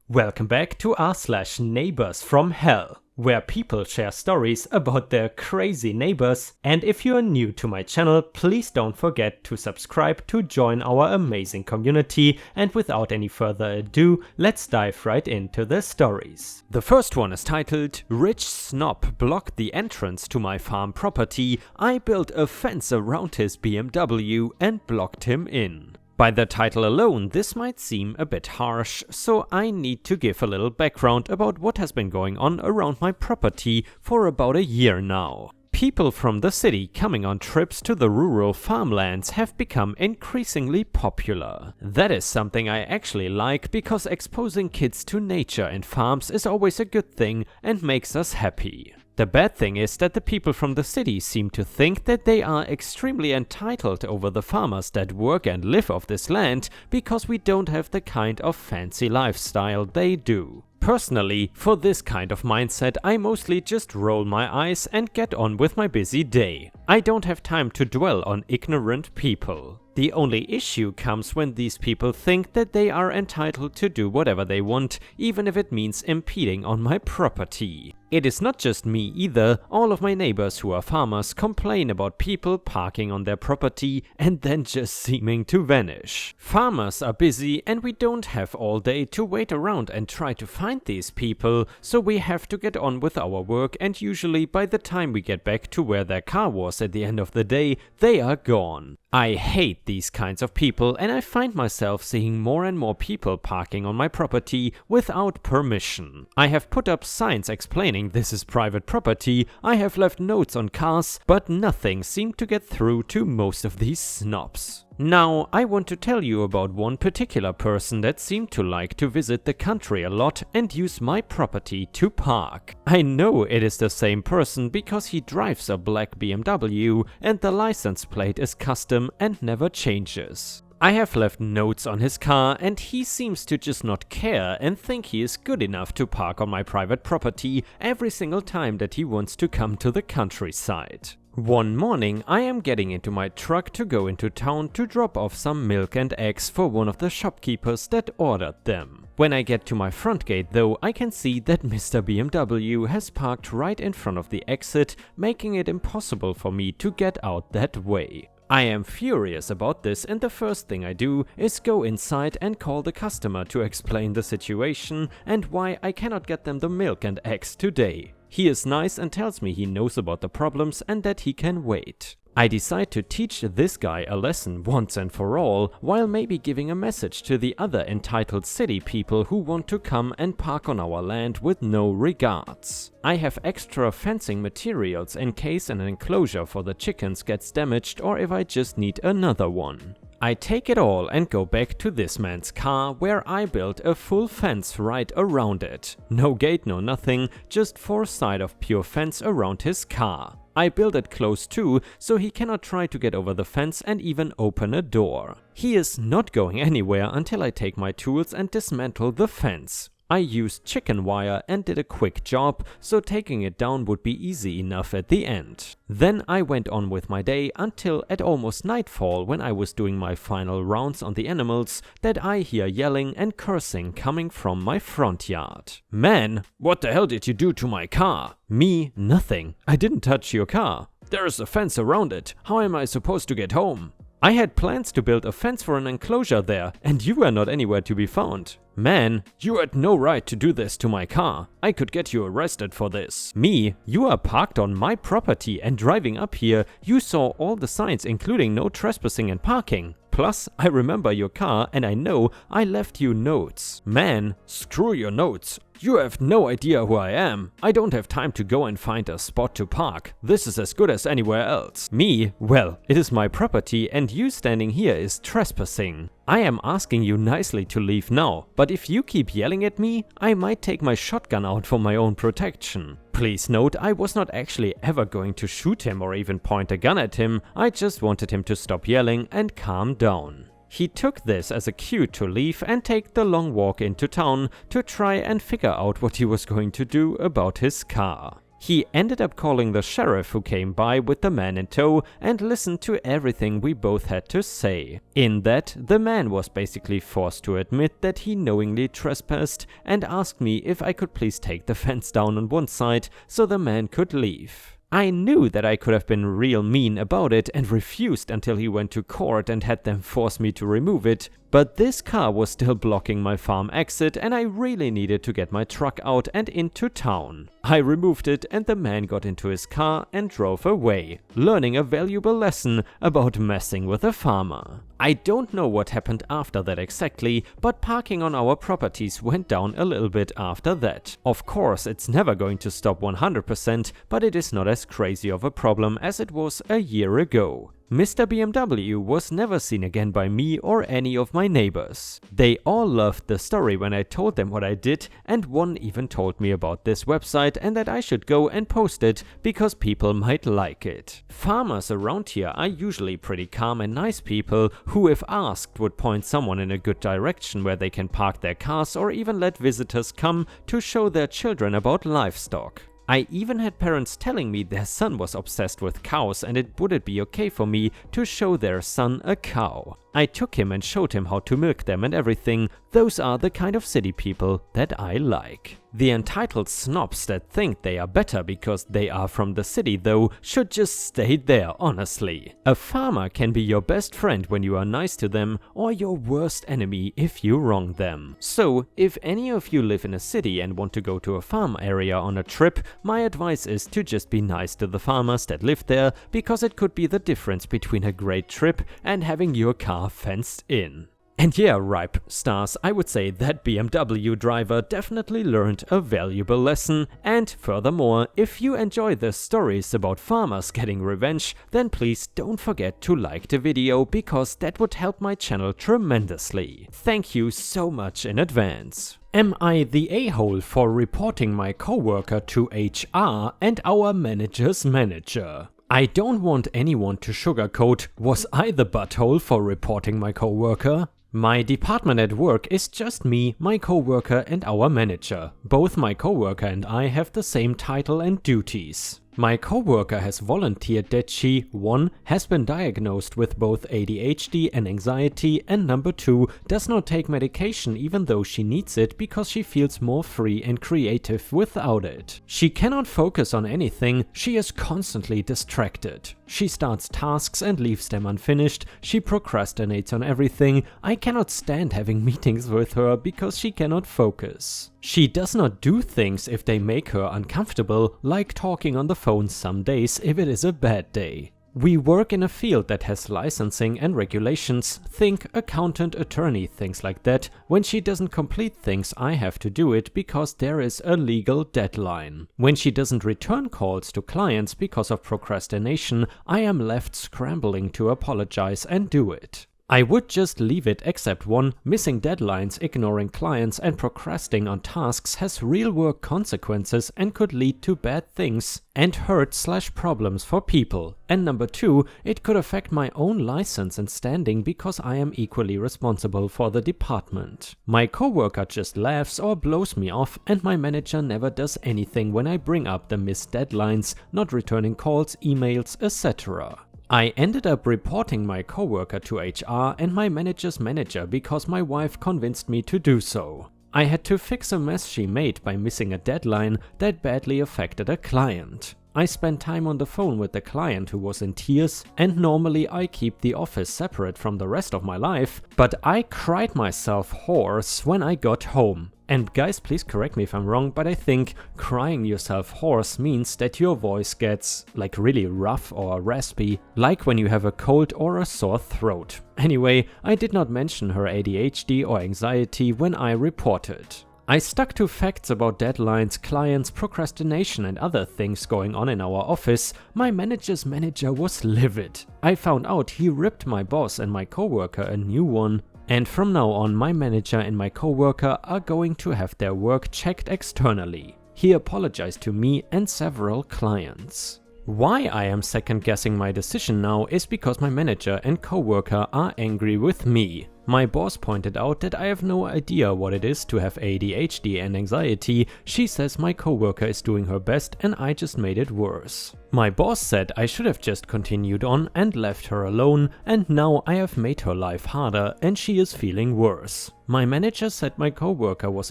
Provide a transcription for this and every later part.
Welcome back to r/neighbors from hell, where people share stories about their crazy neighbors. And if you are new to my channel, please don't forget to subscribe to join our amazing community. And without any further ado, let's dive right into the stories. The first one is titled, "Rich Snob blocked the entrance to my farm property. I built a fence around his BMW and blocked him in." By the title alone, this might seem a bit harsh, so I need to give a little background about what has been going on around my property for about a year now. People from the city coming on trips to the rural farmlands have become increasingly popular. That is something I actually like, because exposing kids to nature and farms is always a good thing and makes us happy. The bad thing is that the people from the city seem to think that they are extremely entitled over the farmers that work and live off this land because we don't have the kind of fancy lifestyle they do. Personally, for this kind of mindset, I mostly just roll my eyes and get on with my busy day. I don't have time to dwell on ignorant people. The only issue comes when these people think that they are entitled to do whatever they want, even if it means impeding on my property. It is not just me either. All of my neighbors who are farmers complain about people parking on their property and then just seeming to vanish. Farmers are busy and we don't have all day to wait around and try to find these people, so we have to get on with our work, and usually by the time we get back to where their car was at the end of the day, they are gone. I hate these kinds of people, and I find myself seeing more and more people parking on my property without permission. I have put up signs explaining this is private property, I have left notes on cars, but nothing seemed to get through to most of these snobs. Now, I want to tell you about one particular person that seemed to like to visit the country a lot and use my property to park. I know it is the same person because he drives a black BMW and the license plate is custom and never changes. I have left notes on his car and he seems to just not care and think he is good enough to park on my private property every single time that he wants to come to the countryside. One morning, I am getting into my truck to go into town to drop off some milk and eggs for one of the shopkeepers that ordered them. When I get to my front gate though, I can see that Mr. BMW has parked right in front of the exit, making it impossible for me to get out that way. I am furious about this, and the first thing I do is go inside and call the customer to explain the situation and why I cannot get them the milk and eggs today. He is nice and tells me he knows about the problems and that he can wait. I decide to teach this guy a lesson once and for all, while maybe giving a message to the other entitled city people who want to come and park on our land with no regards. I have extra fencing materials in case an enclosure for the chickens gets damaged or if I just need another one. I take it all and go back to this man's car, where I built a full fence right around it. No gate, no nothing, just 4 sides of pure fence around his car. I built it close too, so he cannot try to get over the fence and even open a door. He is not going anywhere until I take my tools and dismantle the fence. I used chicken wire and did a quick job, so taking it down would be easy enough at the end. Then I went on with my day until at almost nightfall, when I was doing my final rounds on the animals, that I hear yelling and cursing coming from my front yard. "Man, what the hell did you do to my car?" "Me? Nothing. I didn't touch your car. There is a fence around it. How am I supposed to get home?" "I had plans to build a fence for an enclosure there, and you were not anywhere to be found." "Man, you had no right to do this to my car. I could get you arrested for this." "Me? You are parked on my property and driving up here, you saw all the signs including no trespassing and parking. Plus, I remember your car and I know I left you notes." "Man, screw your notes. You have no idea who I am. I don't have time to go and find a spot to park. This is as good as anywhere else." "Me? Well, it is my property and you standing here is trespassing. I am asking you nicely to leave now, but if you keep yelling at me, I might take my shotgun out for my own protection." Please note, I was not actually ever going to shoot him or even point a gun at him. I just wanted him to stop yelling and calm down. He took this as a cue to leave and take the long walk into town to try and figure out what he was going to do about his car. He ended up calling the sheriff, who came by with the man in tow and listened to everything we both had to say. In that, the man was basically forced to admit that he knowingly trespassed and asked me if I could please take the fence down on one side so the man could leave. I knew that I could have been real mean about it and refused until he went to court and had them force me to remove it, but this car was still blocking my farm exit and I really needed to get my truck out and into town. I removed it and the man got into his car and drove away, learning a valuable lesson about messing with a farmer. I don't know what happened after that exactly, but parking on our properties went down a little bit after that. Of course, it's never going to stop 100%, but it is not as crazy of a problem as it was a year ago. Mr. BMW was never seen again by me or any of my neighbors. They all loved the story when I told them what I did, and one even told me about this website and that I should go and post it because people might like it. Farmers around here are usually pretty calm and nice people who, if asked, would point someone in a good direction where they can park their cars or even let visitors come to show their children about livestock. I even had parents telling me their son was obsessed with cows and would it be okay for me to show their son a cow. I took him and showed him how to milk them and everything. Those are the kind of city people that I like. The entitled snobs that think they are better because they are from the city though should just stay there, honestly. A farmer can be your best friend when you are nice to them or your worst enemy if you wrong them. So if any of you live in a city and want to go to a farm area on a trip, my advice is to just be nice to the farmers that live there, because it could be the difference between a great trip and having your car fenced in. And yeah, ripe stars, I would say that BMW driver definitely learned a valuable lesson. And furthermore, if you enjoy the stories about farmers getting revenge, then please don't forget to like the video, because that would help my channel tremendously. Thank you so much in advance. Am I the a-hole for reporting my coworker to HR and our manager's manager? I don't want anyone to sugarcoat, was I the butthole for reporting my coworker? My department at work is just me, my coworker and our manager. Both my coworker and I have the same title and duties. My coworker has volunteered that she 1. has been diagnosed with both ADHD and anxiety, and number 2. does not take medication even though she needs it because she feels more free and creative without it. She cannot focus on anything, she is constantly distracted. She starts tasks and leaves them unfinished, she procrastinates on everything. I cannot stand having meetings with her because she cannot focus. She does not do things if they make her uncomfortable, like talking on the phone some days if it is a bad day. We work in a field that has licensing and regulations, think accountant, attorney, things like that. When she doesn't complete things, I have to do it because there is a legal deadline. When she doesn't return calls to clients because of procrastination, I am left scrambling to apologize and do it. I would just leave it, except 1, missing deadlines, ignoring clients and procrastinating on tasks has real work consequences and could lead to bad things and hurt/problems for people. And number 2, it could affect my own license and standing because I am equally responsible for the department. My coworker just laughs or blows me off, and my manager never does anything when I bring up the missed deadlines, not returning calls, emails, etc. I ended up reporting my coworker to HR and my manager's manager because my wife convinced me to do so. I had to fix a mess she made by missing a deadline that badly affected a client. I spent time on the phone with the client who was in tears, and normally I keep the office separate from the rest of my life, but I cried myself hoarse when I got home. And guys, please correct me if I'm wrong, but I think crying yourself hoarse means that your voice gets like really rough or raspy, like when you have a cold or a sore throat. Anyway, I did not mention her ADHD or anxiety when I reported. I stuck to facts about deadlines, clients, procrastination and other things going on in our office. My manager's manager was livid. I found out he ripped my boss and my coworker a new one. And from now on, my manager and my coworker are going to have their work checked externally. He apologized to me and several clients. Why I am second guessing my decision now is because my manager and coworker are angry with me. My boss pointed out that I have no idea what it is to have ADHD and anxiety. She says my coworker is doing her best and I just made it worse. My boss said I should have just continued on and left her alone, and now I have made her life harder and she is feeling worse. My manager said my coworker was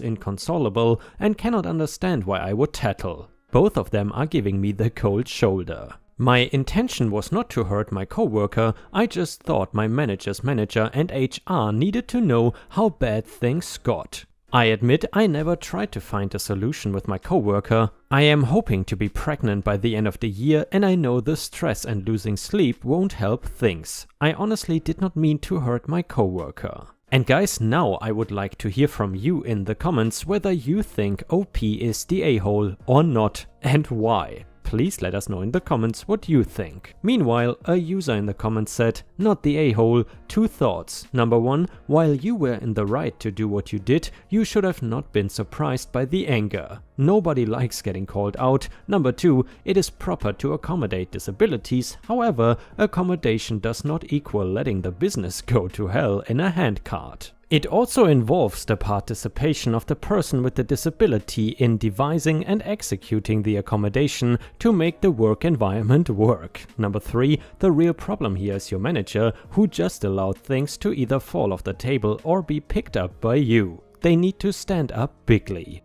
inconsolable and cannot understand why I would tattle. Both of them are giving me the cold shoulder. My intention was not to hurt my coworker, I just thought my manager's manager and HR needed to know how bad things got. I admit I never tried to find a solution with my coworker. I am hoping to be pregnant by the end of the year and I know the stress and losing sleep won't help things. I honestly did not mean to hurt my coworker. And guys, now I would like to hear from you in the comments whether you think OP is the a-hole or not and why. Please let us know in the comments what you think. Meanwhile, a user in the comments said, not the a-hole, 2 thoughts. Number 1, while you were in the right to do what you did, you should have not been surprised by the anger. Nobody likes getting called out. Number 2, it is proper to accommodate disabilities, however, accommodation does not equal letting the business go to hell in a handcart. It also involves the participation of the person with the disability in devising and executing the accommodation to make the work environment work. Number 3, the real problem here is your manager, who just allowed things to either fall off the table or be picked up by you. They need to stand up bigly.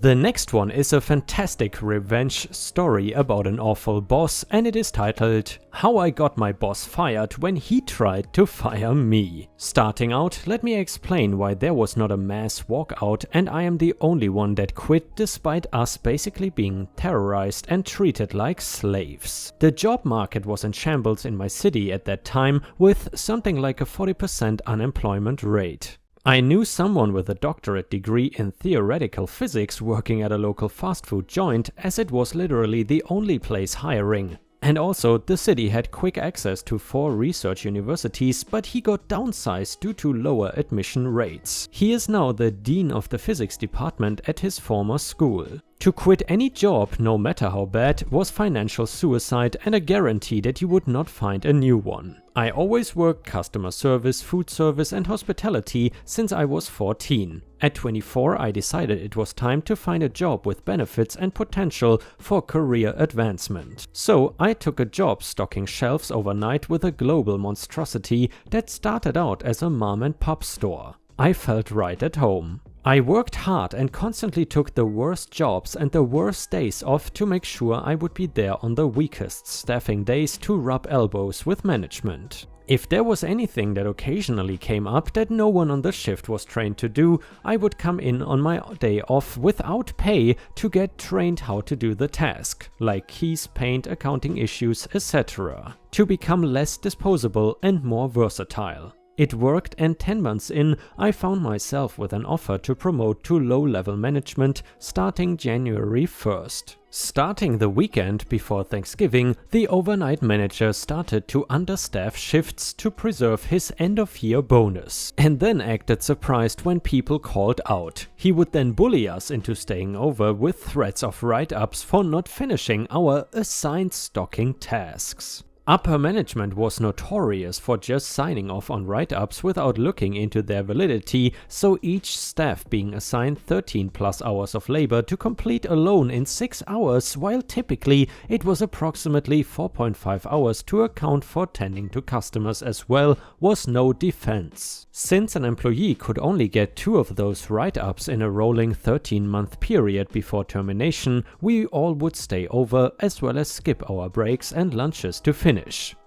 The next one is a fantastic revenge story about an awful boss, and it is titled How I Got My Boss Fired When He Tried to Fire Me. Starting out, let me explain why there was not a mass walkout and I am the only one that quit despite us basically being terrorized and treated like slaves. The job market was in shambles in my city at that time with something like a 40% unemployment rate. I knew someone with a doctorate degree in theoretical physics working at a local fast food joint, as it was literally the only place hiring. And also, the city had quick access to 4 research universities, but he got downsized due to lower admission rates. He is now the dean of the physics department at his former school. To quit any job, no matter how bad, was financial suicide and a guarantee that you would not find a new one. I always worked customer service, food service and hospitality since I was 14. At 24, I decided it was time to find a job with benefits and potential for career advancement. So I took a job stocking shelves overnight with a global monstrosity that started out as a mom and pop store. I felt right at home. I worked hard and constantly took the worst jobs and the worst days off to make sure I would be there on the weakest staffing days to rub elbows with management. If there was anything that occasionally came up that no one on the shift was trained to do, I would come in on my day off without pay to get trained how to do the task, like keys, paint, accounting issues, etc., to become less disposable and more versatile. It worked, and 10 months in, I found myself with an offer to promote to low-level management starting January 1st. Starting the weekend before Thanksgiving, the overnight manager started to understaff shifts to preserve his end-of-year bonus, and then acted surprised when people called out. He would then bully us into staying over with threats of write-ups for not finishing our assigned stocking tasks. Upper management was notorious for just signing off on write-ups without looking into their validity, so each staff being assigned 13+ hours of labor to complete alone in 6 hours, while typically it was approximately 4.5 hours to account for tending to customers as well, was no defense. Since an employee could only get 2 of those write-ups in a rolling 13-month period before termination, we all would stay over as well as skip our breaks and lunches to finish.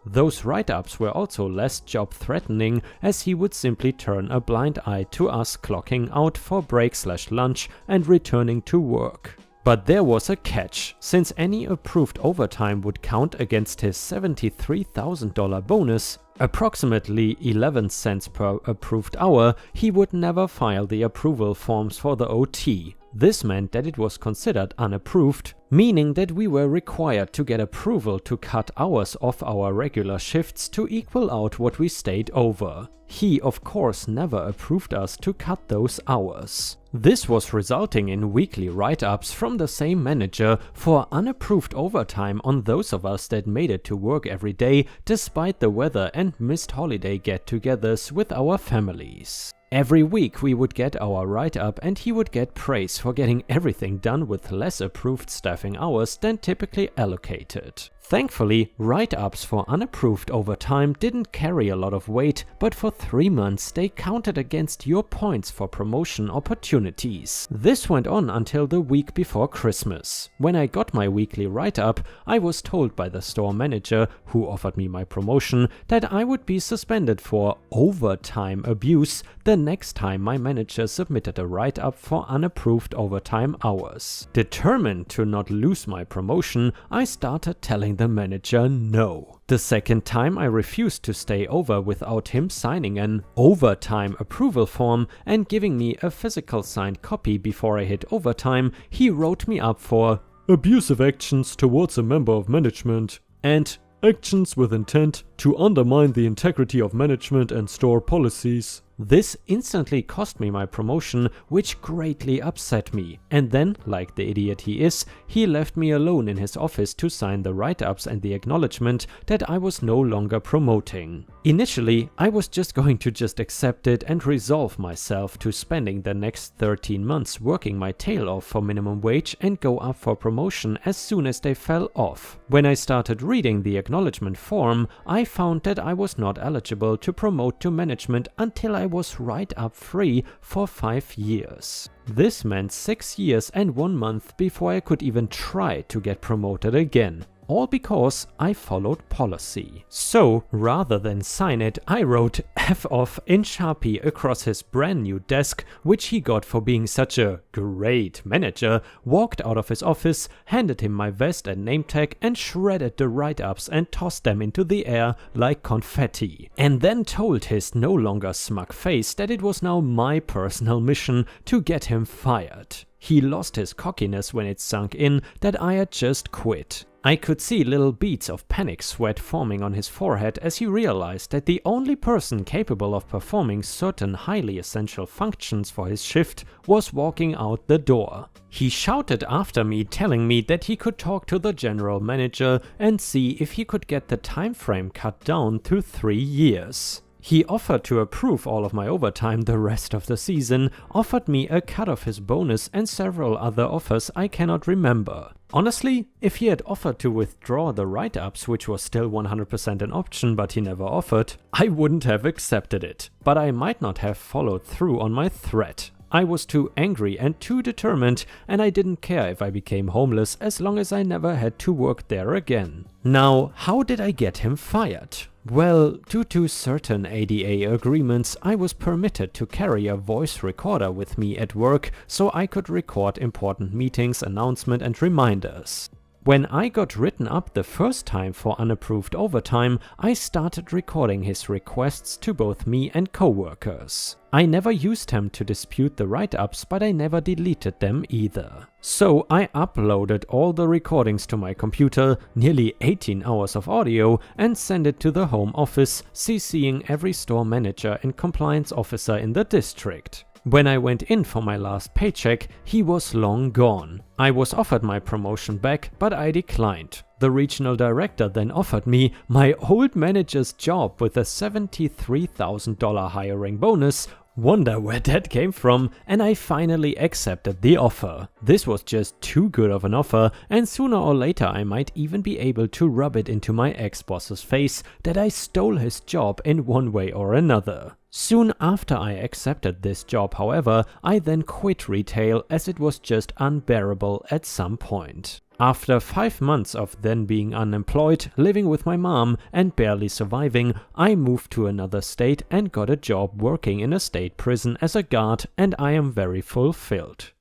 Those write-ups were also less job-threatening, as he would simply turn a blind eye to us clocking out for break/lunch and returning to work. But there was a catch. Since any approved overtime would count against his $73,000 bonus, approximately 11 cents per approved hour, he would never file the approval forms for the OT. This meant that it was considered unapproved, meaning that we were required to get approval to cut hours off our regular shifts to equal out what we stayed over. He, of course, never approved us to cut those hours. This was resulting in weekly write-ups from the same manager for unapproved overtime on those of us that made it to work every day despite the weather and missed holiday get-togethers with our families. Every week we would get our write-up and he would get praise for getting everything done with less approved staffing hours than typically allocated. Thankfully, write-ups for unapproved overtime didn't carry a lot of weight, but for 3 months they counted against your points for promotion opportunities. This went on until the week before Christmas. When I got my weekly write-up, I was told by the store manager, who offered me my promotion, that I would be suspended for overtime abuse the next time my manager submitted a write-up for unapproved overtime hours. Determined to not lose my promotion, I started telling the manager no. The second time I refused to stay over without him signing an overtime approval form and giving me a physical signed copy before I hit overtime, he wrote me up for abusive actions towards a member of management and actions with intent to undermine the integrity of management and store policies. This instantly cost me my promotion, which greatly upset me. And then, like the idiot he is, he left me alone in his office to sign the write-ups and the acknowledgement that I was no longer promoting. Initially, I was just going to accept it and resolve myself to spending the next 13 months working my tail off for minimum wage and go up for promotion as soon as they fell off. When I started reading the acknowledgement form, I found that I was not eligible to promote to management until I was write-up free for 5 years. This meant 6 years and 1 month before I could even try to get promoted again. All because I followed policy. So, rather than sign it, I wrote F off in Sharpie across his brand new desk, which he got for being such a great manager, walked out of his office, handed him my vest and name tag and shredded the write-ups and tossed them into the air like confetti. And then told his no longer smug face that it was now my personal mission to get him fired. He lost his cockiness when it sunk in that I had just quit. I could see little beads of panic sweat forming on his forehead as he realized that the only person capable of performing certain highly essential functions for his shift was walking out the door. He shouted after me, telling me that he could talk to the general manager and see if he could get the time frame cut down to 3 years. He offered to approve all of my overtime the rest of the season, offered me a cut of his bonus and several other offers I cannot remember. Honestly, if he had offered to withdraw the write-ups, which was still 100% an option but he never offered, I wouldn't have accepted it. But I might not have followed through on my threat. I was too angry and too determined, and I didn't care if I became homeless as long as I never had to work there again. Now, how did I get him fired? Well, due to certain ADA agreements, I was permitted to carry a voice recorder with me at work so I could record important meetings, announcements and reminders. When I got written up the first time for unapproved overtime, I started recording his requests to both me and coworkers. I never used them to dispute the write-ups, but I never deleted them either. So I uploaded all the recordings to my computer, nearly 18 hours of audio, and sent it to the home office, CCing every store manager and compliance officer in the district. When I went in for my last paycheck, he was long gone. I was offered my promotion back, but I declined. The regional director then offered me my old manager's job with a $73,000 hiring bonus. Wonder where that came from, and I finally accepted the offer. This was just too good of an offer, and sooner or later I might even be able to rub it into my ex-boss's face that I stole his job in one way or another. Soon after I accepted this job, however, I then quit retail as it was just unbearable at some point. After 5 months of then being unemployed, living with my mom and barely surviving, I moved to another state and got a job working in a state prison as a guard, and I am very fulfilled.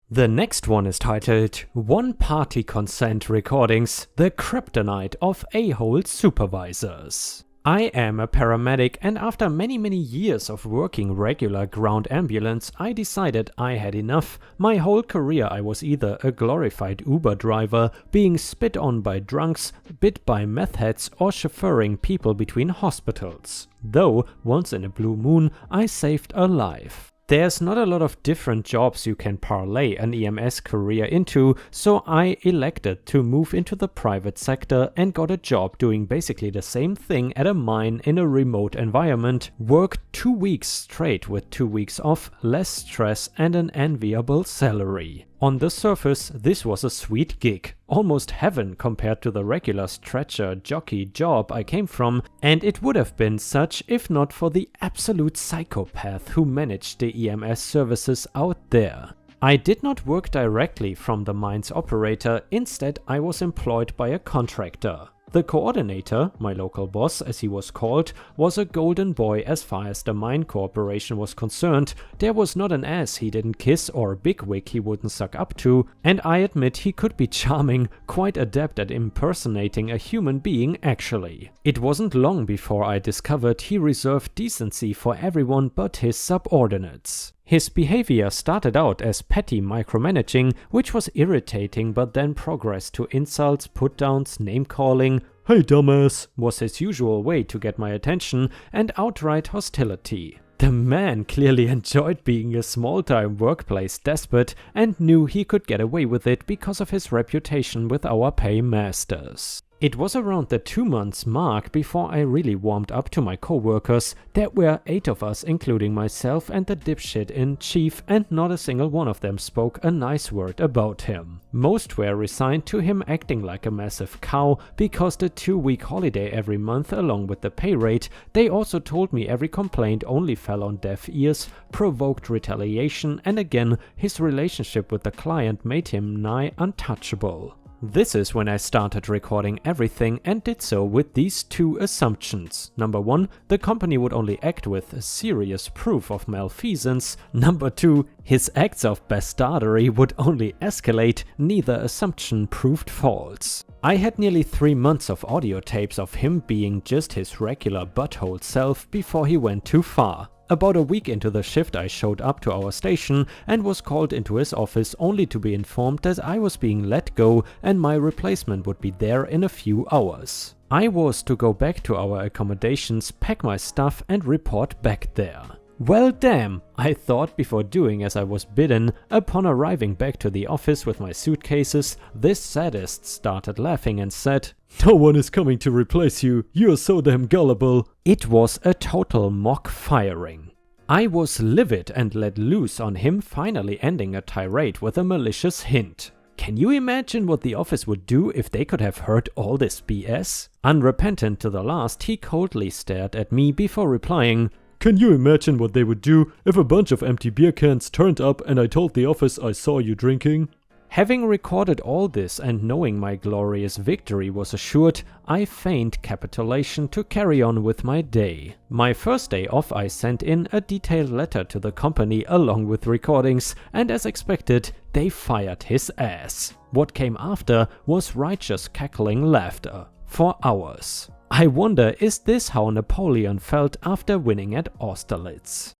The next one is titled One-Party Consent Recordings, the Kryptonite of A-Hole Supervisors. I am a paramedic, and after many years of working regular ground ambulance, I decided I had enough. My whole career I was either a glorified Uber driver, being spit on by drunks, bit by meth heads, or chauffeuring people between hospitals. Though, once in a blue moon, I saved a life. There's not a lot of different jobs you can parlay an EMS career into, so I elected to move into the private sector and got a job doing basically the same thing at a mine in a remote environment, worked 2 weeks straight with 2 weeks off, less stress and an enviable salary. On the surface, this was a sweet gig, almost heaven compared to the regular stretcher jockey job I came from, and it would have been such if not for the absolute psychopath who managed the EMS services out there. I did not work directly from the mine's operator, instead I was employed by a contractor. The coordinator, my local boss as he was called, was a golden boy as far as the mine corporation was concerned. There was not an ass he didn't kiss or bigwig he wouldn't suck up to, and I admit he could be charming, quite adept at impersonating a human being actually. It wasn't long before I discovered he reserved decency for everyone but his subordinates. His behavior started out as petty micromanaging, which was irritating, but then progressed to insults, put-downs, name-calling, "Hey dumbass," was his usual way to get my attention, and outright hostility. The man clearly enjoyed being a small-time workplace despot and knew he could get away with it because of his reputation with our paymasters. It was around the 2 months mark before I really warmed up to my co-workers. There were 8 of us, including myself and the dipshit in chief, and not a single one of them spoke a nice word about him. Most were resigned to him acting like a massive cow because the 2-week holiday every month along with the pay rate. They also told me every complaint only fell on deaf ears, provoked retaliation, and again his relationship with the client made him nigh untouchable. This is when I started recording everything and did so with these 2 assumptions. Number 1, the company would only act with serious proof of malfeasance. Number 2, his acts of bastardery would only escalate. Neither assumption proved false. I had nearly 3 months of audio tapes of him being just his regular butthole self before he went too far. About a week into the shift I showed up to our station and was called into his office only to be informed that I was being let go and my replacement would be there in a few hours. I was to go back to our accommodations, pack my stuff and report back there. Well damn, I thought before doing as I was bidden. Upon arriving back to the office with my suitcases, this sadist started laughing and said, "No one is coming to replace you, you're so damn gullible." It was a total mock firing. I was livid and let loose on him, finally ending a tirade with a malicious hint. Can you imagine what the office would do if they could have heard all this BS? Unrepentant to the last, he coldly stared at me before replying, "Can you imagine what they would do if a bunch of empty beer cans turned up and I told the office I saw you drinking?" Having recorded all this and knowing my glorious victory was assured, I feigned capitulation to carry on with my day. My first day off I sent in a detailed letter to the company along with recordings, and as expected, they fired his ass. What came after was righteous cackling laughter. For hours. I wonder, is this how Napoleon felt after winning at Austerlitz?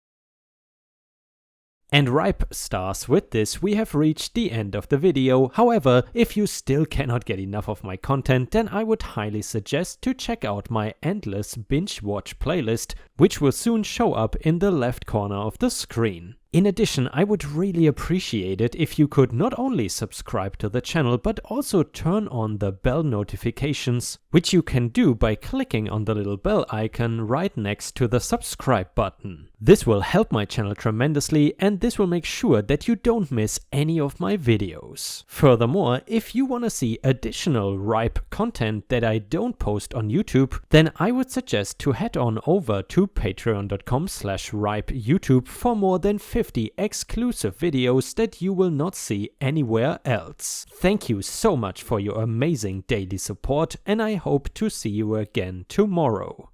And ripe stars, with this we have reached the end of the video. However, if you still cannot get enough of my content, then I would highly suggest to check out my endless binge watch playlist, which will soon show up in the left corner of the screen. In addition, I would really appreciate it if you could not only subscribe to the channel, but also turn on the bell notifications, which you can do by clicking on the little bell icon right next to the subscribe button. This will help my channel tremendously, and this will make sure that you don't miss any of my videos. Furthermore, if you want to see additional ripe content that I don't post on YouTube, then I would suggest to head on over to patreon.com/ripeyoutube for more than 50 exclusive videos that you will not see anywhere else. Thank you so much for your amazing daily support, and I hope to see you again tomorrow.